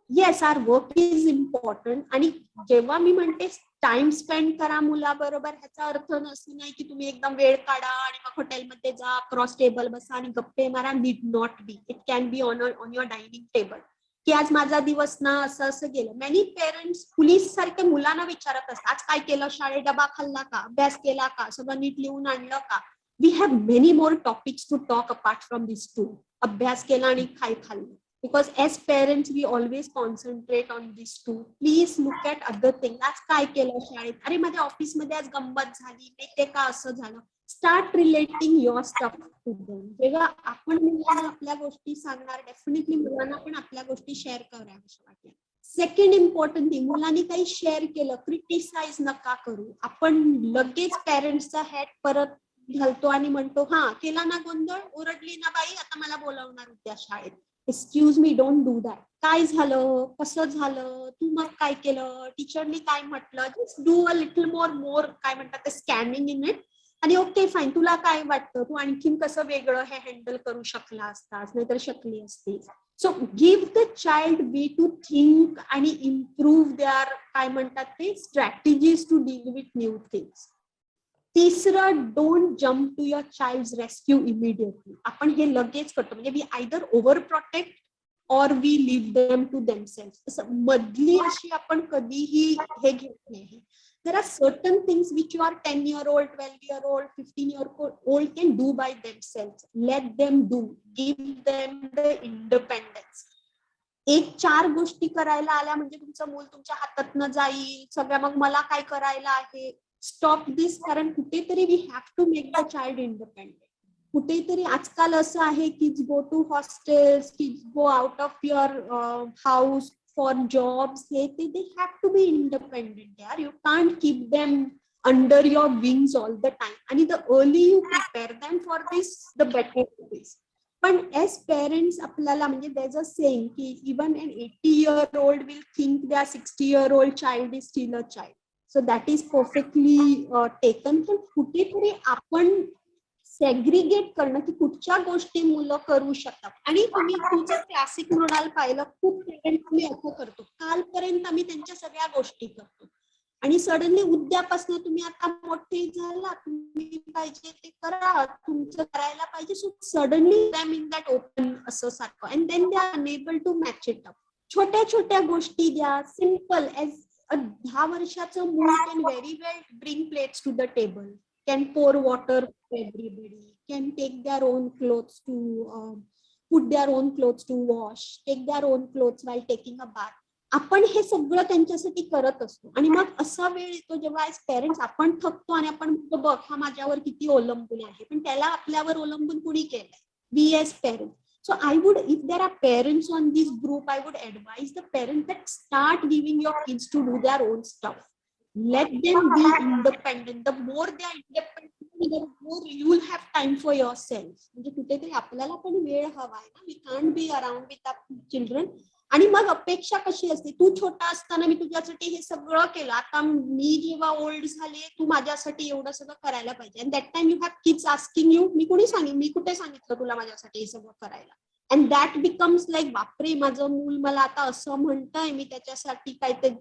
Speaker 2: yes, our work is important. आणि जेव्हा मी म्हणते टाइम स्पेंड करा मुलाबरोबर, ह्याचा अर्थ नसतो नाही की तुम्ही एकदम वेळ काढा आणि मग हॉटेलमध्ये जा, क्रॉस टेबल बसा आणि गप्पे मारा. Need not be. It can be on your dining table की आज माझा दिवस ना असं गेलं. मेनी पेरेंट्स पोलीस सारखे मुलांना विचारत असतात, आज काय केलं शाळेत, डबा खाल्ला का, अभ्यास केला का, सगळं नीट लिहून आणलं का. We have many more topics to talk apart from this too. अभ्यास केला आणि काय खाल्लं. Because as parents, we always concentrate on these two. Please look at other things. आज काय केलं शाळेत, अरे माझ्या ऑफिसमध्ये आज गंमत झाली, ते का असं झालं. Start relating your stuff to them. जेव्हा आपण मुलांना आपल्या गोष्टी सांगणार, डेफिनेटली मुलांना पण आपल्या गोष्टी शेअर कराव्याशा वाटल्या. सेकंड इम्पॉर्टंट थिंग, मुलांनी काही शेअर केलं, क्रिटिसाइज नका करू. आपण लगेच पेरेंट्सचा हॅट परत घालतो आणि म्हणतो हा केला ना गोंधळ, ओरडली ना बाई, आता मला बोलावणार उद्या शाळेत. Excuse me, don't do that. काय झालं, कसं झालं, तू मग काय केलं, टीचरनी काय म्हटलं. Just do a little more काय म्हणतात ते स्कॅनिंग इन इट. आणि ओके फाईन, तुला काय वाटतं, तू आणखीन कसं वेगळं हे हँडल करू शकला असतास, नाहीतर शकली असतीस. So give the child way to think आणि इम्प्रूव्ह देअर काय म्हणतात ते strategies to deal with new things. तिसरं, don't jump to your child rescue immediately. आपण हे लगेच करतो, म्हणजे we either over protect or we leave them to themselves. मधली अशी आपण कधीही हे घेत नाही. There are certain things which you are 10-year-old, 12-year-old, 15-year-old can do by themselves. Let them do. Give them the independence. 4 गोष्टी करायला आल्या म्हणजे तुमचं मूल तुमच्या हातातनं जाईल सगळ्या, मग मला काय करायला आहे. Stop this. कारण कुठेतरी we have to make the child independent. कुठेतरी आजकाल असं आहे की go to hostels, kids go out of your house for jobs. They have to be independent यार. You can't keep them under your wings all the time. आणि the early you prepare them for this, the better it is. पण as parents आपल्याला म्हणजे there's a saying की even an 80-year-old will think their 60-year-old child is still a child. So that is perfectly taken. पण कुठेतरी आपण segregate करणं की कुठच्या गोष्टी मुलं करू शकतात. आणि तुम्ही तुमचं क्लासिक मॉडेल पाहिलं, खूप पेरेंट्स आम्ही असं करतो, कालपर्यंत आम्ही त्यांच्या सगळ्या गोष्टी करतो आणि सडनली उद्यापासून तुम्ही आता मोठे झाला, तुम्ही पाहिजे ते करा, तुमचं करायला पाहिजे. So suddenly them in that open असं सारखं. And then they are unable to match it up. छोट्या छोट्या गोष्टी द्या, सिम्पल. एज 10 वर्षाचं मूल can very well bring plates to the table, can pour water for everybody, can take their own clothes to put their own clothes to wash, take their own clothes while taking a bath. आपण हे सगळं त्यांच्यासाठी करत असतो. आणि मग असा वेळ येतो जेव्हा ऍज पेरेंट्स आपण थकतो आणि आपण म्हणतो बघ हा माझ्यावर किती अवलंबून आहे. पण त्याला आपल्यावर अवलंबून कुणी केलंय? We as parents. So I would, if there are parents on this group, I would advise the parents that start giving your kids to do their own stuff. Let them be independent. The more they are independent, the more you will have time for yourself. म्हणजे कुठेतरी आपल्याला पण वेळ हवा आहे ना. We can't be around with our children. आणि मग अपेक्षा कशी असते, तू छोटा असताना मी तुझ्यासाठी हे सगळं केलं, आता मी जेव्हा ओल्ड झाले तू माझ्यासाठी एवढं सगळं करायला पाहिजे. And that time you have kids asking you, मी कुठे सांगितलं तुला माझ्यासाठी हे सगळं करायला. अँड दॅट बिकम्स लाईक बापरे माझं मूल मला आता असं म्हणतंय, मी त्याच्यासाठी काय ते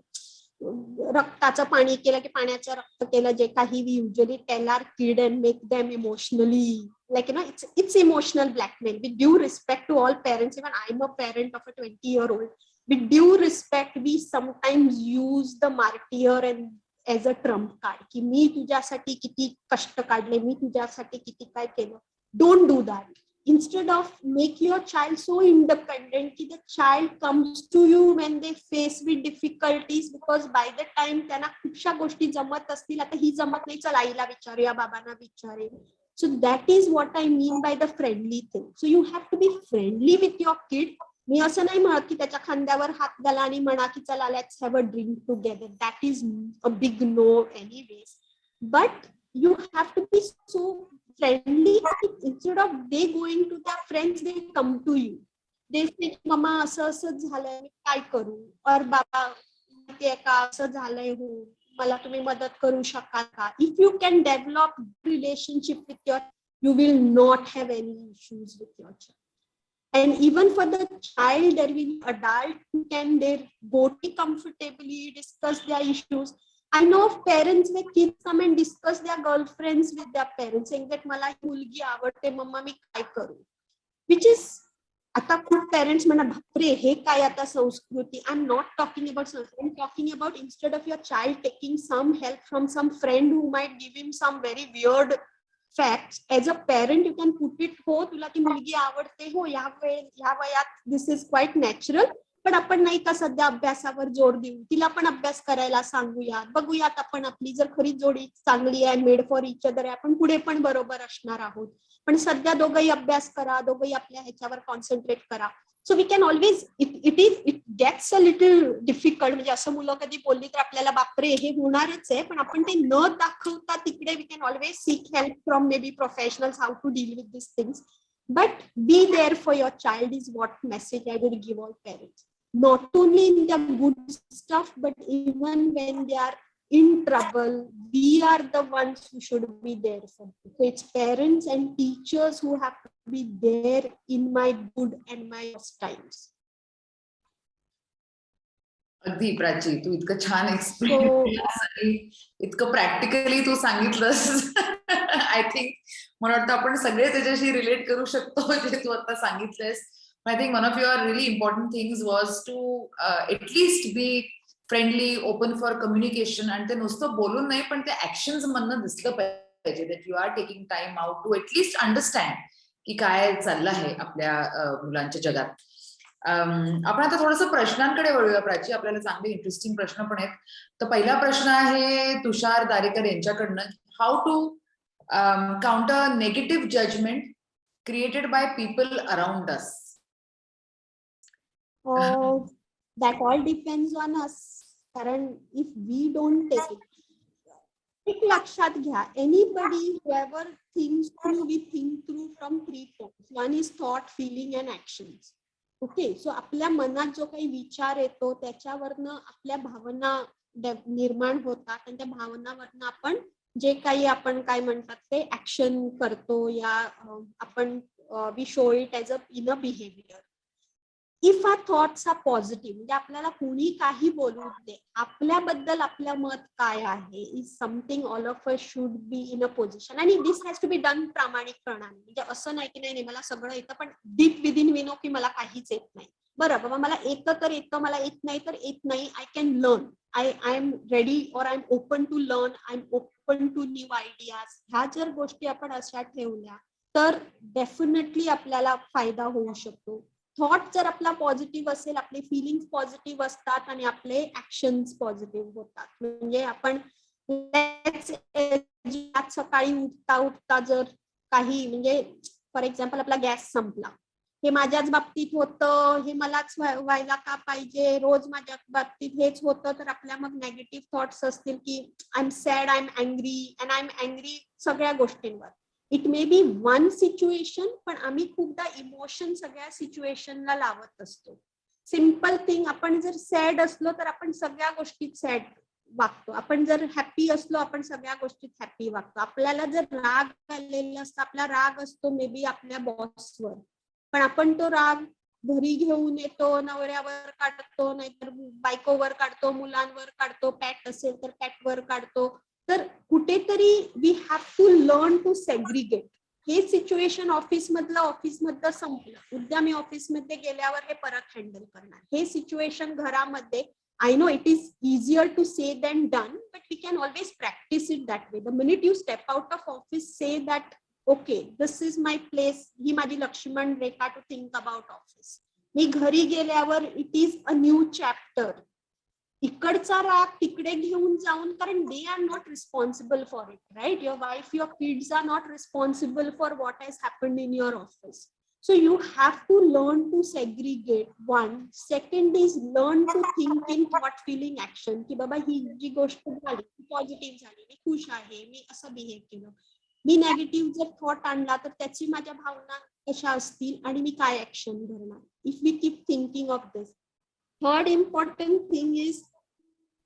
Speaker 2: रक्ताचं पाणी केलं की पाण्याचं रक्त केलं, जे काही we usually tell our kid and make them emotionally like it's emotional blackmail. With due respect to all parents, even I'm a parent of a 20-year-old, with due respect we sometimes use the martyr and as a Trump card, की मी तुझ्यासाठी किती कष्ट काढले, मी तुझ्यासाठी किती काय केलं. Don't do that. Instead of make your child so independent ki the child comes to you when they face with difficulties, because by the time त्यांना खूपशा गोष्टी जमत असतील, आता ही जमत नाही, चल आईला विचारूया, बाबांना विचारेल. So that is what I mean by the friendly thing. So you have to be friendly with your kid. मी असं नाही म्हणत की त्याच्या खांद्यावर हात घाला आणि म्हणा की चला let's have a drink together. That is a big know anyways. But you have to be so friendly. Instead of they going to their friends, they come to you. They say, mama असं असं झालंय, मी काय करू, और बाबा माहितीये का असं झालंय, हो मला तुम्ही मदत करू शकाल का. If you can develop relationship with your, you will not have any issues with your child. And even for the child, there will be adult who can go to comfortably discuss their issues. I know of parents where kids come and discuss their girlfriends with their parents, saying that मला ही मुलगी आवडते, mamma मी काय करू. Which is, आता खूप parents म्हणा बापरे हे काय आता संस्कृती. I am not talking about sanskriti. I am talking about instead of your child taking some help from some friend who might give him some very weird facts, as a parent you can put it, हो तुला ती मुलगी आवडते, हो या वयात दिस is quite natural, पण आपण नाही का सध्या अभ्यासावर जोर देऊ, तिला पण अभ्यास करायला सांगूयात, बघूयात आपण आपली जर खरी जोडी चांगली आहे, मेड फॉर इच अदर आहे, आपण पुढे पण बरोबर असणार आहोत, पण सध्या दोघंही अभ्यास करा, दोघंही आपल्या ह्याच्यावर कॉन्सन्ट्रेट करा. So we can always, it gets a little difficult. म्हणजे असं मुलं कधी बोलली तर आपल्याला बापरे हे होणारच आहे, पण आपण ते न दाखवता तिकडे we can always seek help from maybe professionals how to deal with this things. But be there for your child is what message I would give all parents. Not only in the good stuff, but even when they are in trouble, we are the ones who should be there for them. So it's parents and teachers who have to be there in my good and my worst times.
Speaker 1: अगदी प्राची, तू इतकं छान explain, इतकं practically तू सांगितलंस. I think मला वाटतं आपण सगळे त्याच्याशी रिलेट करू शकतो जे तू आता सांगितलंस. I think one of your really important things was to at least be friendly, open for communication. आणि ते नुसतं बोलून नाही, पण ते ऍक्शन्स मधनं दिसलं पाहिजे that you are taking time out to at least understand की काय चाललं आहे आपल्या मुलांच्या जगात. आपण आता थोडंसं प्रश्नांकडे वळूया प्राची. आपल्याला चांगले इंटरेस्टिंग प्रश्न पण आहेत. तर पहिला प्रश्न आहे तुषार दारेकर यांच्याकडनं, how to counter negative judgement created by people around us.
Speaker 2: That all depends on us. कारण if we don't take it, एक लक्षात घ्या, anybody whoever thinks through, we think through from 3 points. One is thought, feeling and actions. Okay, so आपल्या मनात जो काही विचार येतो त्याच्यावरनं आपल्या भावना निर्माण होतात, आणि त्या भावनावरनं आपण जे काही आपण काय म्हणतात ते ऍक्शन करतो, या आपण we show it as a in a behaviour. If our thoughts are positive, म्हणजे आपल्याला कोणी काही बोलू दे, आपल्याबद्दल आपलं मत काय आहे is something all of us should be in a position. आणि दिस हॅज टू बी डन प्रामाणिकपणाने. म्हणजे असं नाही की नाही मला सगळं येतं, पण डीप विदिन वी नो की मला काहीच येत नाही. बरं बाबा मला येतं तर येतं, मला येत नाही तर येत नाही. I can learn, I am ready, और I am open to learn, I am open to new ideas. ह्या जर गोष्टी आपण अशा ठेवल्या तर डेफिनेटली आपल्याला फायदा होऊ शकतो. थॉट जर आपला पॉझिटिव्ह असेल, आपले फिलिंग्स पॉझिटिव्ह असतात आणि आपले ऍक्शन्स पॉझिटिव्ह होतात. म्हणजे आपण सकाळी उठता उठता जर काही, म्हणजे फॉर एक्झाम्पल आपला गॅस संपला, हे माझ्याच बाबतीत होतं, हे मलाच व्हायला का पाहिजे, रोज माझ्या बाबतीत हेच होतं, तर आपल्या मग नेगेटिव्ह थॉट्स असतील की I am sad, I am angry, and I am angry सगळ्या गोष्टींवर. It may be one situation, पण आम्ही खूपदा इमोशन सगळ्या सिच्युएशनला लावत असतो. सिम्पल थिंग, आपण जर सॅड असलो तर आपण सगळ्या गोष्टीत सॅड वागतो, आपण जर हॅपी असलो आपण सगळ्या गोष्टीत हॅपी वागतो. आपल्याला जर राग आलेला असतो, आपला राग असतो मे बी आपल्या बॉसवर, पण आपण तो राग घरी घेऊन येतो, नवऱ्यावर काढतो, नाहीतर बायकोवर काढतो, मुलांवर काढतो, पॅट असेल तर पॅटवर काढतो. तर कुठेतरी we have to learn to segregate. हे सिच्युएशन ऑफिसमधलं संपलं, उद्या मी ऑफिसमध्ये गेल्यावर हे परत हँडल करणार. हे सिच्युएशन घरामध्ये I know it is easier to say than done, but we can always practice it that way. The minute you step out of office, say that, okay, this is my place. ही माझी लक्ष्मण रेखा to think about office. मी घरी गेल्यावर it is a new chapter. इकडचा राग तिकडे घेऊन जाऊन, कारण they are not responsible for it, right? Your wife, your kids are not responsible for what has happened in your office. So you have to learn to segregate. One. Second is learn to think in thought, feeling, action. की बाबा ही जी गोष्ट झाली, positive झाली, मी खुश आहे, मी असं behave केलं. मी नेगेटिव्ह जर थॉट आणला तर त्याची माझ्या भावना कशा असतील आणि मी काय ऍक्शन करणार. If we keep thinking of this. Third important thing is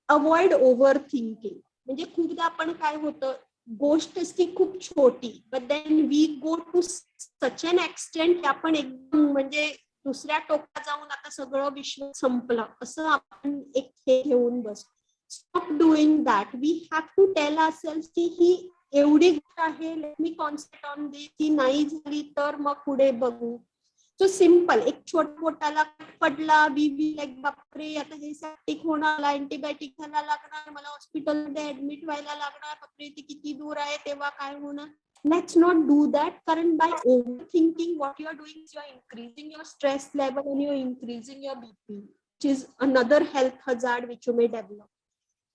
Speaker 2: avoid over thinking. म्हणजे खूपदा आपण काय होतं, गोष्ट असती खूप छोटी, but then we go to such an extent की आपण एकदम म्हणजे दुसऱ्या टोकात जाऊन आता सगळं विश्व संपलं असं आपण एक हे घेऊन बसतो. Stop doing that. We have to tell ourselves की ही एवढी गोष्ट आहे, let me concentrate on this. ती नाही झाली तर मग पुढे बघू. So simple. एक छोटाला पडला, बीबी लाईक बापरे आता हे सॅप्टिक होणार, अँटीबायोटिक घ्यायला लागणार, मला हॉस्पिटलमध्ये ऍडमिट व्हायला लागणार, बापरे ती किती दूर आहे, तेव्हा काय होणार. Let's not do that. कारण by overthinking, what you are doing is you are increasing your stress level and you are increasing your BP, which is another health hazard which you may develop.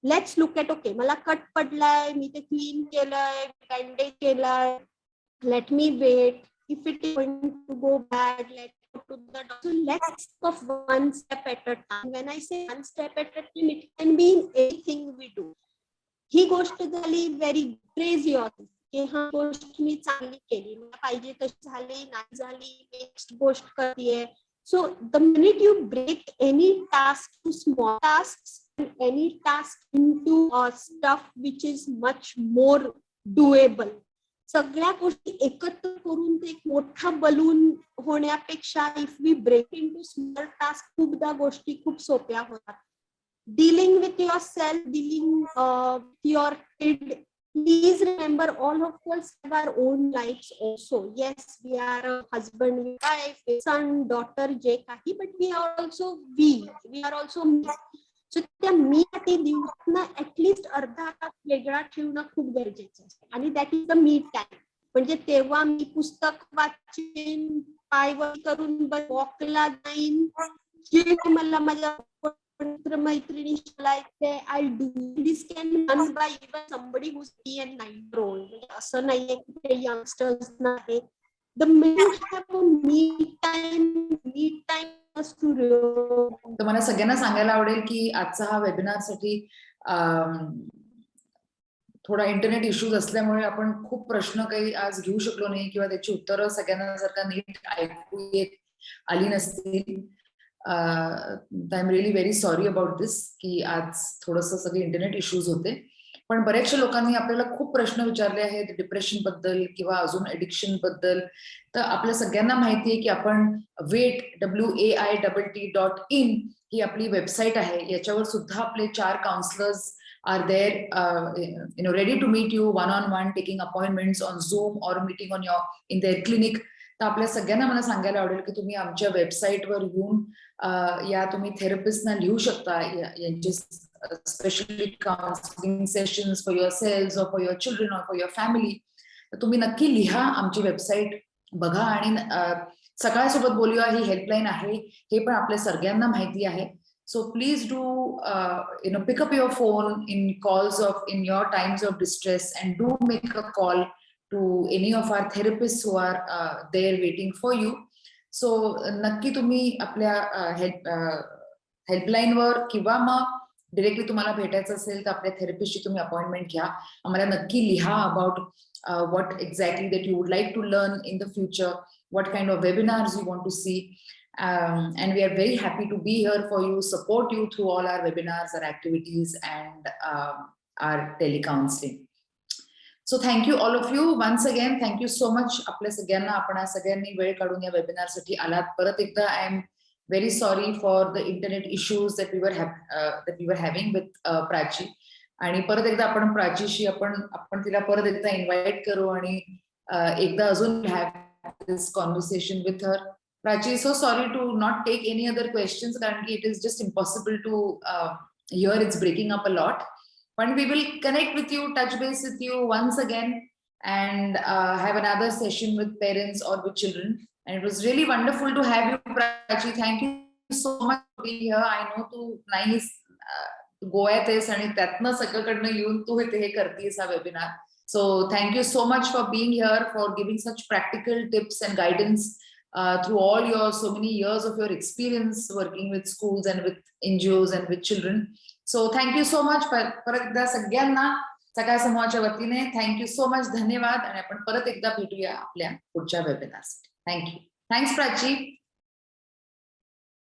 Speaker 2: Let's look at, okay, मला cut पडलाय, मी ते clean केलंय, bandage केलाय, let me wait. If it is going to go bad, let's go to the doctor. So let's think of one step at a time. When I say one step at a time, it can be in anything we do. ही गोष्ट झाली very crazy होती की हा गोष्ट मी चांगली केली, मला पाहिजे तशी झाली, नाही झाली, नेक्स्ट गोष्ट करतीये. So the minute you break any task to small tasks and any task into stuff which is much more doable, सगळ्या गोष्टी एकत्र करून ते एक मोठा बलून होण्यापेक्षा if we break into small task, खूपदा गोष्टी खूप सोप्या होतात. Dealing with yourself, dealing with your kid. Please remember, all of us have our own lives also. Yes, we are a husband, wife, son, daughter, जे काही, but we are also we are also me. So त्या मी साठी दिवसांना at least अर्धा तास वेगळा ठेवणं खूप गरजेचं असतं आणि that is the me time. म्हणजे तेव्हा मी पुस्तक वाचेन, पायवर करून वॉकला जाईन, जे मला माझ्या मैत्रिणी बोलायचे, I do this can done by even somebody who is 9 years old. म्हणजे असं नाहीये की ते यंगस्टर्स नाही. The minute have me time
Speaker 1: तर मला सगळ्यांना सांगायला आवडेल की आजचा हा वेबिनार साठी थोडा इंटरनेट इश्यूज असल्यामुळे आपण खूप प्रश्न काही आज घेऊ शकलो नाही किंवा त्याची उत्तरं सगळ्यांना जर का नीट ऐकू येत आली नसतील. I am really very sorry about this की आज थोडंसं सगळे इंटरनेट इश्यूज होते. पण बऱ्याचशा लोकांनी आपल्याला खूप प्रश्न विचारले आहेत डिप्रेशन बद्दल किंवा अजून एडिक्शन बद्दल. तर आपल्या सगळ्यांना माहिती आहे की आपण वेट WAITT.in ही आपली वेबसाईट आहे. याच्यावर सुद्धा आपले 4 counsellors are there ready to meet you one-on-one, taking appointments on Zoom or meeting in their clinic. तर आपल्या सगळ्यांना मला सांगायला आवडेल की तुम्ही आमच्या वेबसाईटवर येऊन या तुम्ही थेरपिस्टना लिहू शकता यांचे specially counselling sessions for yourselves or for your children or for your family. तर तुम्ही नक्की लिहा, आमची वेबसाईट बघा आणि सकाळसोबत बोलूया ही हेल्पलाईन आहे हे पण आपल्या सगळ्यांना माहिती आहे. So please do pick up your phone in your times of distress and do make a call to any of our therapists who are there waiting for you. So नक्की तुम्ही आपल्या हेल्पलाईन वर किंवा मग डिरेक्टली तुम्हाला भेटायचं असेल तर आपल्या थेरपिस्टची तुम्ही अपॉइंटमेंट घ्या. आम्हाला नक्की लिहा about what exactly that you would like to learn in the future, what kind of webinars you want to see. And we are very happy to be here for you, support you through all our webinars, our activities, and our telecounseling. So thank you all of you once again. Thank you so much. आपल्या सगळ्यांना आपण सगळ्यांनी वेळ काढून या webinar साठी आलात. परत एकदा I am very sorry for the internet issues that we were having with Prachi. आणि परत एकदा आपण प्राचीशी आपण तिला परत एकदा इन्व्हाइट करू आणि एकदा अजून have this conversation with her. Prachi, so sorry to not take any other questions currently. It is just impossible to hear. It's breaking up a lot. But we will connect with you, touch base with you once again, and have another session with parents or with children. And it was really wonderful to have you, Prachi. Thank you so much for being here. I know तू नाहीस गोव्यात आहेस आणि त्यातनं सगळीकडनं येऊन तू इथे हे करतेस हा webinar. So thank you so much for being here, for giving such practical tips and guidance through all your so many years of your experience working with schools and with NGOs and with children. So thank you so much. परत एकदा सगळ्यांना सकाळ समूहाच्या वतीने thank you so much, धन्यवाद. आणि आपण परत एकदा भेटूया आपल्या पुढच्या वेबिनारसाठी. थँक्यू. थँक्स प्राची.